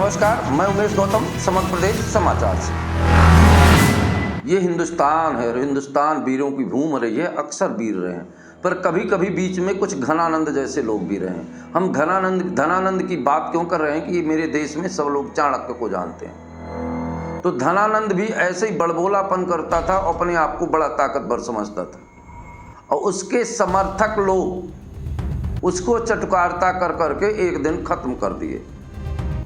नमस्कार, मैं उमेश गौतम, समग्र प्रदेश समाचार से। ये हिंदुस्तान है और हिंदुस्तान वीरों की भूमि रही है, अक्सर वीर रहे हैं, पर कभी कभी बीच में कुछ घनानंद जैसे लोग भी रहे हैं। हम धनानंद की बात क्यों कर रहे हैं कि मेरे देश में सब लोग चाणक्य को जानते हैं। तो धनानंद भी ऐसे ही बड़बोलापन करता था, अपने आप को बड़ा ताकतवर समझता था और उसके समर्थक लोग उसको चटकारता कर करके एक दिन खत्म कर दिए।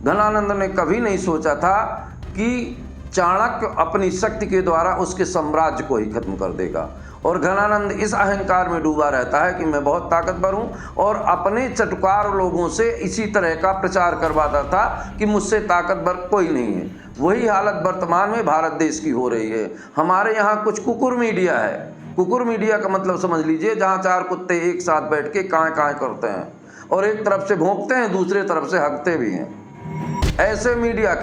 धनानंद ने कभी नहीं सोचा था कि चाणक्य अपनी शक्ति के द्वारा उसके साम्राज्य को ही खत्म कर देगा। और घनानंद इस अहंकार में डूबा रहता है कि मैं बहुत ताकतवर हूँ और अपने चटकार लोगों से इसी तरह का प्रचार करवाता था कि मुझसे ताकतवर कोई नहीं है। वही हालत वर्तमान में भारत देश की हो रही है। हमारे यहाँ कुछ कुकुर मीडिया है। कुकुर मीडिया का मतलब समझ लीजिए, जहाँ चार कुत्ते एक साथ बैठ के काएं काएं करते हैं और एक तरफ से भौंकते हैं, दूसरे तरफ से हंकते भी हैं। ऐसे मीडिया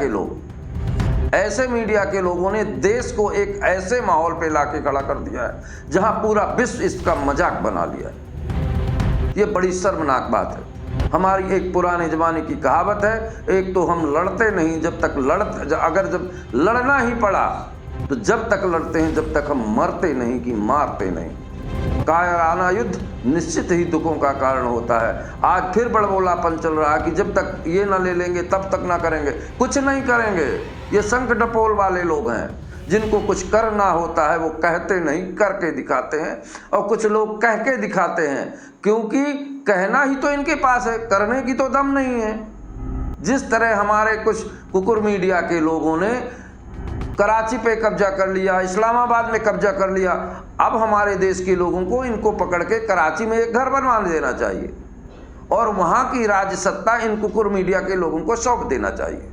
के लोगों ने देश को एक ऐसे माहौल पे लाके खड़ा कर दिया है जहां पूरा विश्व इसका मजाक बना लिया है। ये बड़ी शर्मनाक बात है। हमारी एक पुराने जमाने की कहावत है, एक तो हम लड़ते नहीं जब लड़ना ही पड़ा तो जब तक लड़ते हैं जब तक हम मरते नहीं कि मारते नहीं। कायराना युद्ध निश्चित ही दुखों का कारण होता है। आज फिर बड़बोलापन चल रहा है कि जब तक ये ना ले लेंगे तब तक ना करेंगे। कुछ नहीं करेंगे। ये शंख डपोल वाले लोग हैं, जिनको कुछ करना होता है वो कहते नहीं, करके दिखाते हैं। और कुछ लोग कह के दिखाते हैं, क्योंकि कहना ही तो इनके पास है, करने की तो दम नहीं है। जिस तरह हमारे कुछ कुकुर मीडिया के लोगों ने कराची पे कब्जा कर लिया, इस्लामाबाद में कब्जा कर लिया, अब हमारे देश के लोगों को इनको पकड़ के कराची में एक घर बनवा देना चाहिए और वहाँ की राज्य सत्ता इन कुकुर मीडिया के लोगों को सौंप देना चाहिए।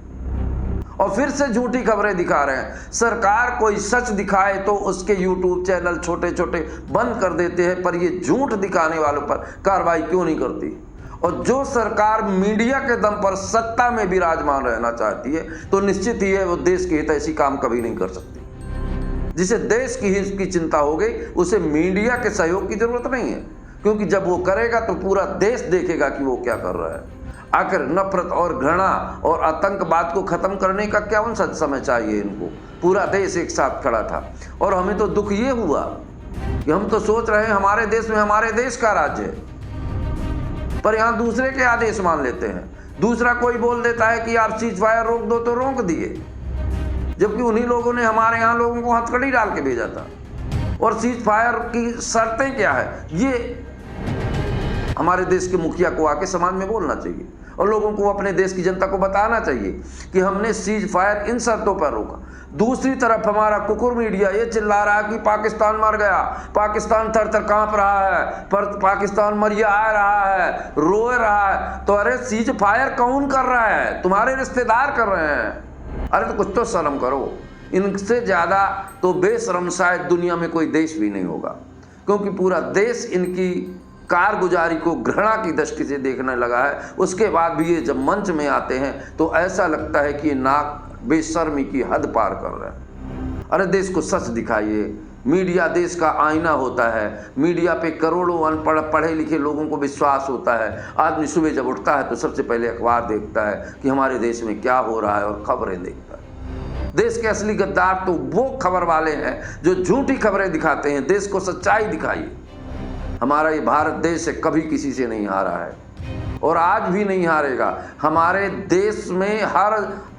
और फिर से झूठी खबरें दिखा रहे हैं। सरकार कोई सच दिखाए तो उसके यूट्यूब चैनल छोटे छोटे बंद कर देते हैं, पर ये झूठ दिखाने वालों पर कार्रवाई क्यों नहीं करती। और जो सरकार मीडिया के दम पर सत्ता में विराजमान रहना चाहती है तो निश्चित ही है वो देश के हित ऐसी काम कभी नहीं कर सकती। जिसे देश की हित की चिंता हो गई उसे मीडिया के सहयोग की जरूरत नहीं है, क्योंकि जब वो करेगा तो पूरा देश देखेगा कि वो क्या कर रहा है। आखिर नफरत और घृणा और आतंकवाद को खत्म करने का क्या उन सच समय चाहिए इनको। पूरा देश एक साथ खड़ा था और हमें तो दुख ये हुआ कि हम तो सोच रहे हैं हमारे देश में हमारे देश का राज्य है, पर यहाँ दूसरे के आदेश मान लेते हैं। दूसरा कोई बोल देता है कि आप सीज फायर रोक दो तो रोक दिए, जबकि उन्हीं लोगों ने हमारे यहाँ लोगों को हथकड़ी डाल के भेजा था। और सीज फायर की शर्तें क्या है, ये हमारे देश के मुखिया को आके समाज में बोलना चाहिए और लोगों को, अपने देश की जनता को बताना चाहिए कि हमने सीज फायर इन शर्तों पर रोका। दूसरी तरफ हमारा कुकुर मीडिया ये चिल्ला रहा है कि पाकिस्तान मर गया, पाकिस्तान थर थर कांप रहा है, पर पाकिस्तान मरिया आ रहा है, रो रहा है। तो अरे सीज फायर कौन कर रहा है? तुम्हारे रिश्तेदार कर रहे हैं। अरे तो कुछ तो शर्म करो। इनसे ज़्यादा तो बेशर्म शायद दुनिया में कोई देश भी नहीं होगा, क्योंकि पूरा देश इनकी कारगुजारी को घृणा की दृष्टि से देखने लगा है। उसके बाद भी ये जब मंच में आते हैं तो ऐसा लगता है कि ये नाक बेशर्मी की हद पार कर रहे हैं। अरे देश को सच दिखाइए। मीडिया देश का आईना होता है। मीडिया पे करोड़ों अनपढ़ पढ़े लिखे लोगों को विश्वास होता है। आदमी सुबह जब उठता है तो सबसे पहले अखबार देखता है कि हमारे देश में क्या हो रहा है और खबरें देखता है। देश के असली गद्दार तो वो खबर वाले हैं जो झूठी खबरें दिखाते हैं। देश को सच्चाई दिखाइए। हमारा ये भारत देश है, कभी किसी से नहीं हारा है और आज भी नहीं हारेगा। हमारे देश में हर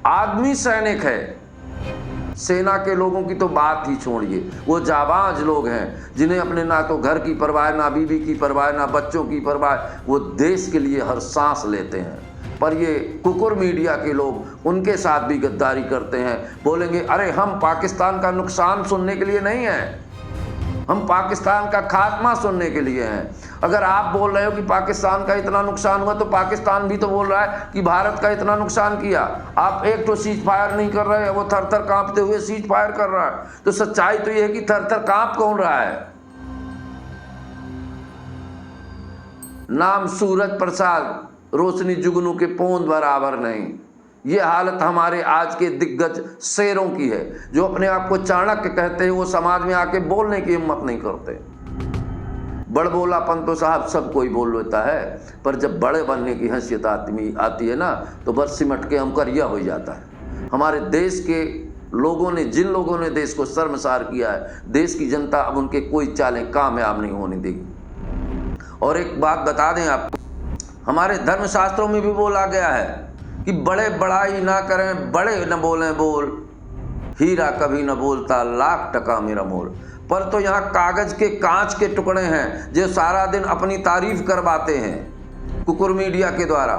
आदमी सैनिक है। सेना के लोगों की तो बात ही छोड़िए, वो जाबाज लोग हैं जिन्हें अपने ना तो घर की परवाह, ना बीवी की परवाह, ना बच्चों की परवाह। वो देश के लिए हर सांस लेते हैं। पर ये कुकुर मीडिया के लोग उनके साथ भी गद्दारी करते हैं। बोलेंगे अरे हम पाकिस्तान का नुकसान सुनने के लिए नहीं हैं, हम पाकिस्तान का खात्मा सुनने के लिए हैं। अगर आप बोल रहे हो कि पाकिस्तान का इतना नुकसान हुआ तो पाकिस्तान भी तो बोल रहा है कि भारत का इतना नुकसान किया। आप एक तो सीज फायर नहीं कर रहे, वो थर थर कांपते हुए सीज फायर कर रहा है। तो सच्चाई तो ये है कि थर थर कांप कौन रहा है? नाम सूरज प्रसाद, रोशनी जुगनू के पोंद बराबर नहीं। ये हालत हमारे आज के दिग्गज शेरों की है, जो अपने आप को चाणक्य कहते हैं। वो समाज में आके बोलने की हिम्मत नहीं करते। बड़बोलापन तो साहब सब कोई बोल लेता है, पर जब बड़े बनने की हैसियत आती है ना, तो बस सिमट के हम करिया हो जाता है। हमारे देश के लोगों ने, जिन लोगों ने देश को शर्मसार किया है, देश की जनता अब उनके कोई चालें कामयाब नहीं होने देगी। और एक बात बता दें आपको, हमारे धर्मशास्त्रों में भी बोला गया है कि बड़े बड़ाई ना करें, बड़े न बोलें बोल, हीरा कभी न बोलता, लाख टका मेरा मोल। पर तो यहाँ कागज के कांच के टुकड़े हैं जो सारा दिन अपनी तारीफ करवाते हैं कुकुर मीडिया के द्वारा।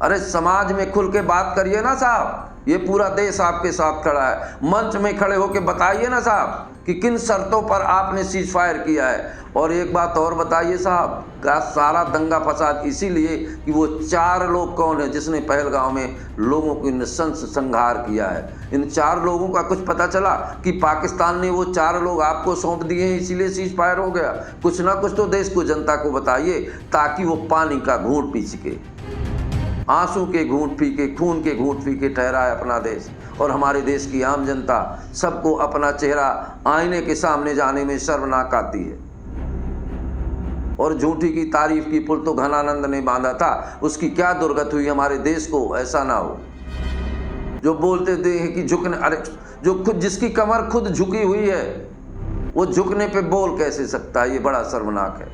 अरे समाज में खुल के बात करिए ना साहब, ये पूरा देश आपके साथ खड़ा है। मंच में खड़े होकर बताइए ना साहब कि किन शर्तों पर आपने सीज फायर किया है। और एक बात और बताइए साहब, का सारा दंगा फसाद इसीलिए कि वो 4 लोग कौन है जिसने पहलगांव में लोगों को नृशंस संहार किया है। इन 4 लोगों का कुछ पता चला कि पाकिस्तान ने वो 4 लोग आपको सौंप दिए हैं इसीलिए सीज फायर हो गया? कुछ ना कुछ तो देश को, जनता को बताइए, ताकि वो पानी का घूंट पी सके, आंसू के घूंट पी के, खून के घूंट पी के ठहरा है अपना देश। और हमारे देश की आम जनता सबको अपना चेहरा आईने के सामने जाने में शर्मनाक आती है। और झूठी की तारीफ की पुल तो घनानंद ने बांधा था, उसकी क्या दुर्गत हुई हमारे देश को, ऐसा ना हो। जो बोलते थे कि झुकने, अरे जो खुद, जिसकी कमर खुद झुकी हुई है, वो झुकने पे बोल कैसे सकता है? ये बड़ा शर्मनाक है।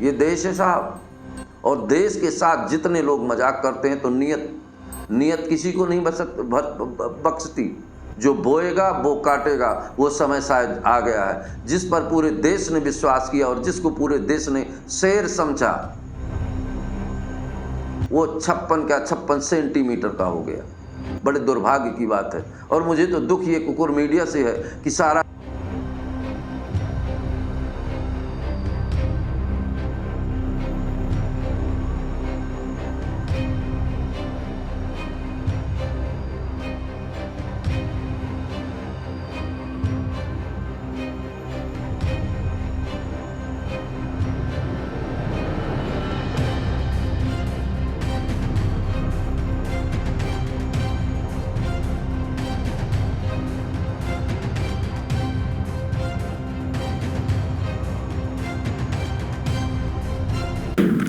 ये देश है साहब, और देश के साथ जितने लोग मजाक करते हैं तो नियत किसी को नहीं बख्शती। जो बोएगा वो काटेगा, वो समय शायद आ गया है। जिस पर पूरे देश ने विश्वास किया और जिसको पूरे देश ने शेर समझा, वो 56 सेंटीमीटर का हो गया। बड़े दुर्भाग्य की बात है। और मुझे तो दुख ये कुकुर मीडिया से है कि सारा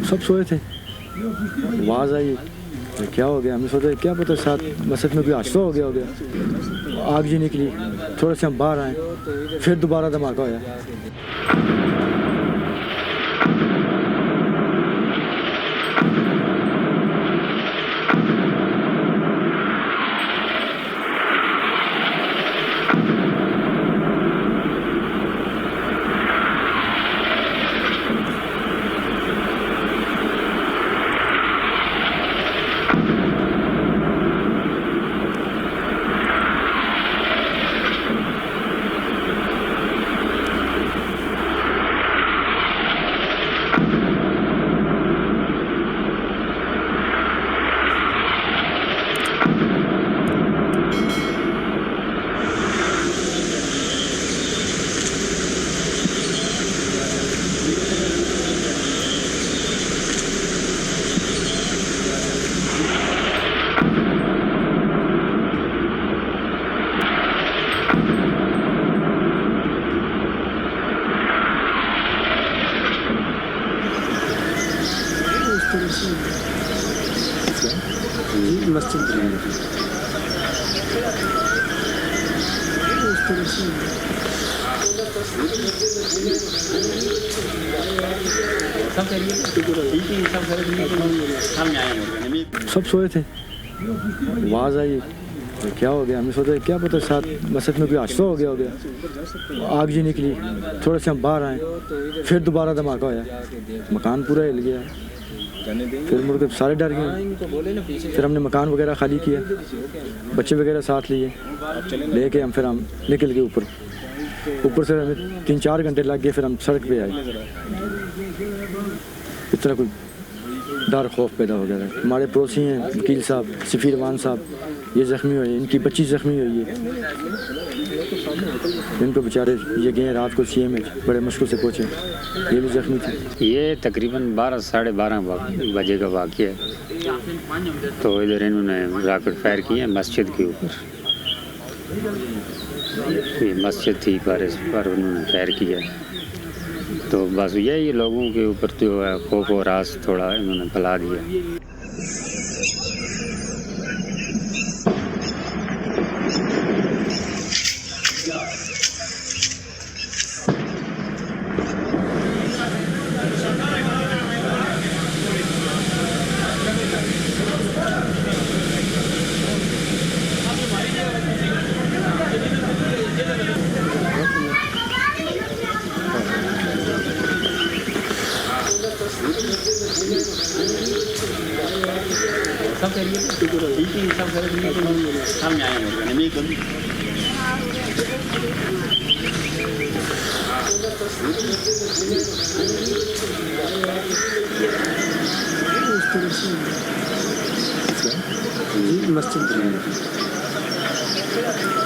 सब सोए थे, आवाज़ आई, क्या हो गया? हमें सोचा क्या पता साथ मस्जिद में कोई हादसा हो गया। आग जी निकली, थोड़े से हम बाहर आए, फिर दोबारा धमाका होया। सब सोए थे, आवाज़ आई, क्या हो गया? हमें सोचा क्या पता साथ मस्जिद में कोई हादसा हो गया। आग जी निकली, थोड़े से हम बाहर आए, फिर दोबारा धमाका होया। मकान पूरा हिल गया। फिर मुड़ के सारे डर गए। फिर हमने मकान वगैरह खाली किया, बच्चे वगैरह साथ लिए, लेके हम निकल गए ऊपर से हमें 3-4 घंटे लग गए। फिर हम सड़क पे आए। इतना कोई डर खौफ पैदा हो गया था। हमारे पड़ोसी हैं वकील साहब, सफ़ीर मान साहब, ये ज़ख्मी हुए, इनकी बच्ची ज़ख्मी हुई है। इनको बेचारे ये गए रात को सीएम में, बड़े मुश्किल से पहुँचे, ये भी ज़ख्मी थे। ये तकरीबन 12-12:30 बजे का वाक़या है। तो इधर इन्होंने रॉकेट फायर किए मस्जिद के ऊपर। ये मस्जिद थी पर इस पर उन्होंने फायर किया। तो बस यही लोगों के ऊपर जो है खौफ और रास थोड़ा इन्होंने फैला दिया। मस्जिद